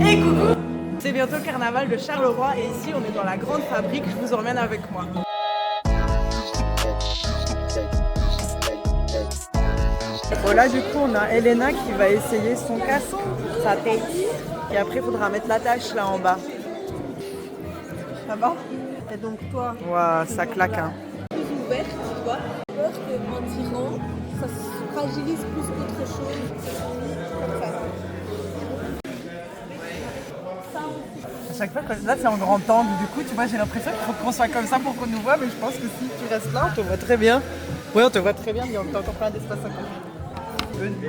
Et coucou! C'est bientôt le carnaval de Charleroi et ici on est dans la grande fabrique, je vous emmène avec moi. Bon là du coup on a Elena qui va essayer son casque, sa tête. Et après il faudra mettre l'attache là en bas. Ça va? Et donc toi, wow, ça claque hein. Plus ouverte, tu vois. Peur qu'en tirant, ça se fragilise plus qu'autre chose. Comme ça. À chaque fois, là c'est en grand angle, du coup tu vois j'ai l'impression qu'il faut qu'on soit comme ça pour qu'on nous voit, mais je pense que si tu restes là on te voit très bien. Oui on te voit très bien, mais on a encore plein d'espace à côté.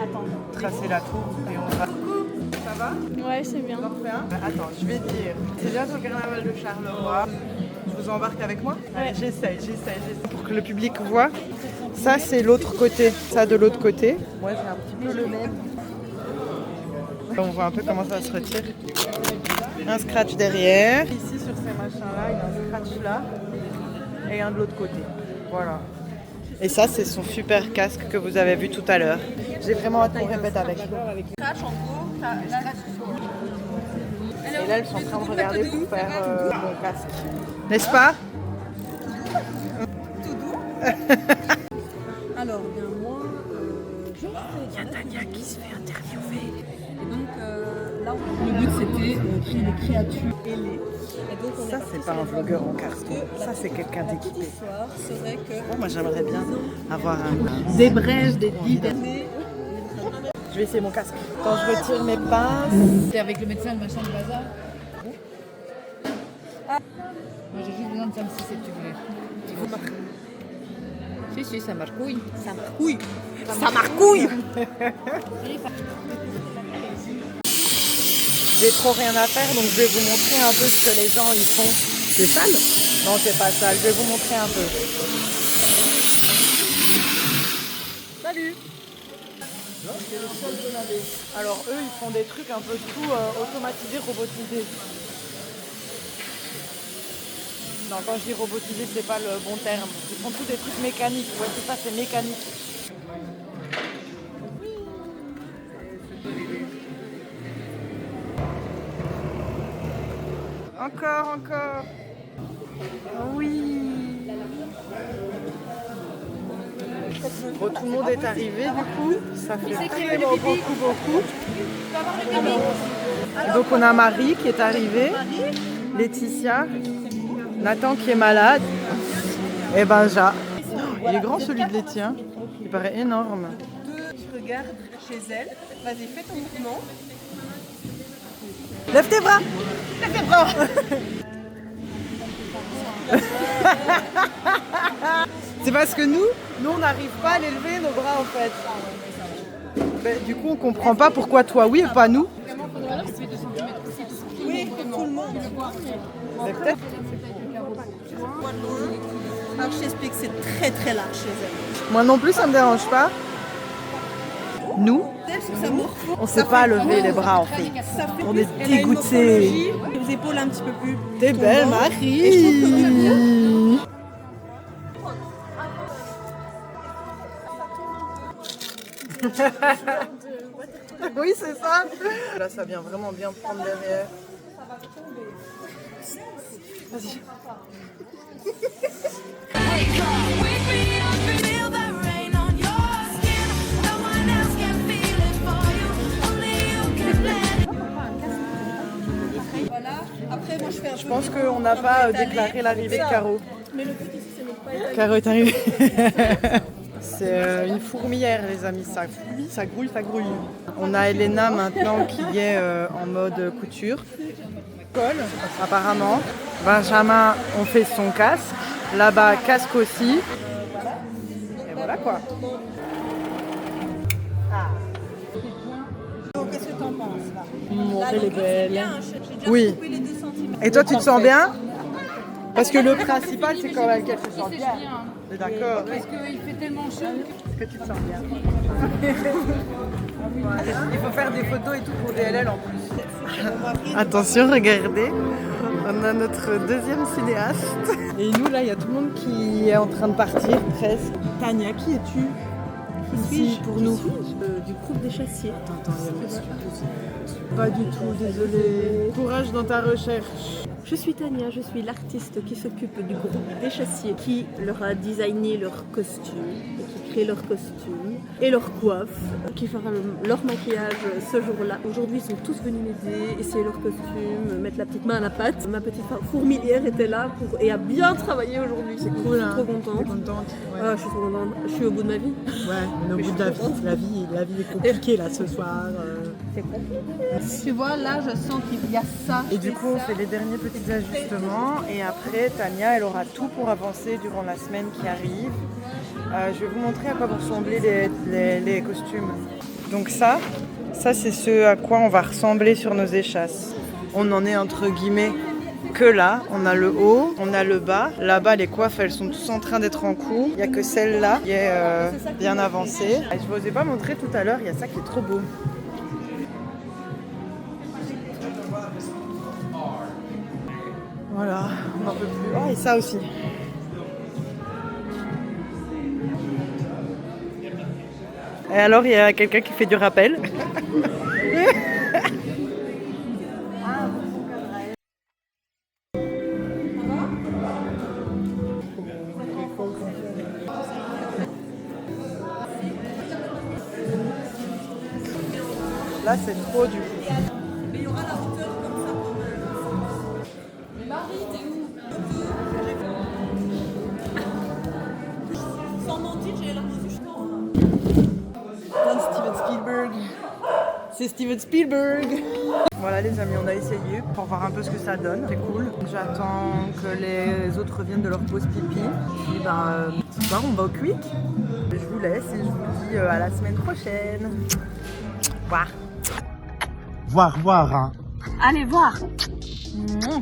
Attends, tracer la tour et on va... Coucou, ça va? Ouais, c'est bien. Attends, je vais dire, c'est bientôt le carnaval de Charleroi. Je vous embarque avec moi? Ouais. J'essaye. Pour que le public voit. Ça c'est l'autre côté, ça de l'autre côté. Moi j'ai un petit peu le même. On voit un peu comment ça se retire. Un scratch derrière. Ici sur ces machins-là, il y a un scratch là. Et un de l'autre côté. Voilà. Et ça, c'est son super casque que vous avez vu tout à l'heure. J'ai vraiment hâte qu'on répète avec. Et là, elles sont en train de regarder pour faire mon casque. N'est-ce pas? Tout doux. Alors, bien moi, il y a Tania qui se fait interviewer. Et donc là, le but c'était créer des créatures ailées. Et donc, Ça, c'est pas un vlogueur en casque. Ça, c'est quelqu'un d'équipé. L'histoire serait que Oh, moi, j'aimerais bien avoir un... des brèches, des guides. Je vais essayer mon casque. Quand je retire mes pinces... C'est avec le médecin, le machin du bazar. Moi j'ai juste besoin de ça, si c'est que tu voulais. Si, ça marcouille. Ça marcouille. Ça marcouille. J'ai trop rien à faire, donc je vais vous montrer un peu ce que les gens ils font. C'est sale? Non, c'est pas sale. Je vais vous montrer un peu. Salut! Alors eux, ils font des trucs un peu tout automatisés, robotisés. Non, quand je dis robotisé, c'est pas le bon terme. Ils font tous des trucs mécaniques. Ouais, c'est ça, c'est mécanique. Encore. Oui. Bon, tout le monde est arrivé du coup. Ça fait vraiment beaucoup. Donc on a Marie qui est arrivée, Laetitia, Nathan qui est malade et Benja. Il est grand celui de Laetitia, hein. Il paraît énorme. Tu regardes chez elle. Vas-y, fais ton mouvement. Lève tes bras. C'est parce que nous on n'arrive pas à l'élever nos bras en fait. Ben, du coup on comprend pas pourquoi toi oui et pas nous. Oui, pour tout le monde. Mais peut-être. Alors je t'explique, c'est très très large chez elle. Moi non plus ça me dérange pas. Nous, Ça morfond. on sait pas lever les bras en fait. Ça fait On plus- est elle a une dégoûtés. morphologie, les épaules un petit peu plus. T'es belle tombantes. Et je trouve que ça vient. Marie. Oui c'est ça. Là ça vient vraiment bien prendre derrière. Vas-y. Voilà. Après, moi je fais un Je peu. pense qu'on n'a pas déclaré l'arrivée de Caro. Mais le petit, c'est même pas étalé. Caro est arrivée. C'est une fourmilière les amis, ça grouille. On a Elena maintenant qui est en mode couture. Colle apparemment. Benjamin on fait son casque. Là-bas casque aussi. Et voilà quoi. Donc, qu'est-ce que t'en penses là? Elle est belle. Bien, j'ai déjà Oui. coupé les 2 cm. Et toi tu te sens bien? Parce que le principal c'est quand même qu'elle se sent bien. bien. T'es d'accord? Parce qu'il fait tellement chaud que... Est-ce que tu te sens bien? Il faut faire des photos et tout pour DLL en plus. Attention, regardez, on a notre deuxième cinéaste. Et nous là, il y a tout le monde qui est en train de partir presque. Tania, qui es-tu ici pour nous? Du trouve des chassiers. Pas du tout, désolée. Courage dans ta recherche. Je suis Tania, je suis l'artiste qui s'occupe du groupe des chassiers, qui leur a designé leurs costumes, et qui crée leurs costumes et leurs coiffes, qui fera leur maquillage ce jour-là. Aujourd'hui, ils sont tous venus m'aider, essayer leurs costumes, mettre la petite main à la pâte. Ma petite fourmilière était là et a bien travaillé aujourd'hui. C'est cool, je suis trop contente. Ouais. Ah, je suis trop contente. Je suis au bout de ma vie. Ouais, mais au bout de la vie est compliquée là ce soir. C'est compliqué. Tu vois, là, je sens qu'il y a ça. Et du coup, on fait les derniers petits ajustements et après, Tania, elle aura tout pour avancer durant la semaine qui arrive. Je vais vous montrer à quoi vont ressembler les costumes. Donc ça c'est ce à quoi on va ressembler sur nos échasses. On en est entre guillemets que là. On a le haut, on a le bas. Là-bas, les coiffes, elles sont tous en train d'être en cours. Il n'y a que celle-là qui est bien avancée. Et je ne vous ai pas montré tout à l'heure, il y a ça qui est trop beau. Voilà, on n'en peut plus. Oh, et ça aussi. Et alors, il y a quelqu'un qui fait du rappel. Là, c'est trop du coup. Mais il y aura la hauteur comme ça quand même. Mais Marie, t'es où? Sans mentir, j'ai l'air de Steven Spielberg. C'est Steven Spielberg. Voilà les amis, on a essayé pour voir un peu ce que ça donne. C'est cool. J'attends que les autres reviennent de leur pause pipi. Et ce soir on va au Quick. Je vous laisse et je vous dis à la semaine prochaine. Au revoir. Voir, hein. Allez voir.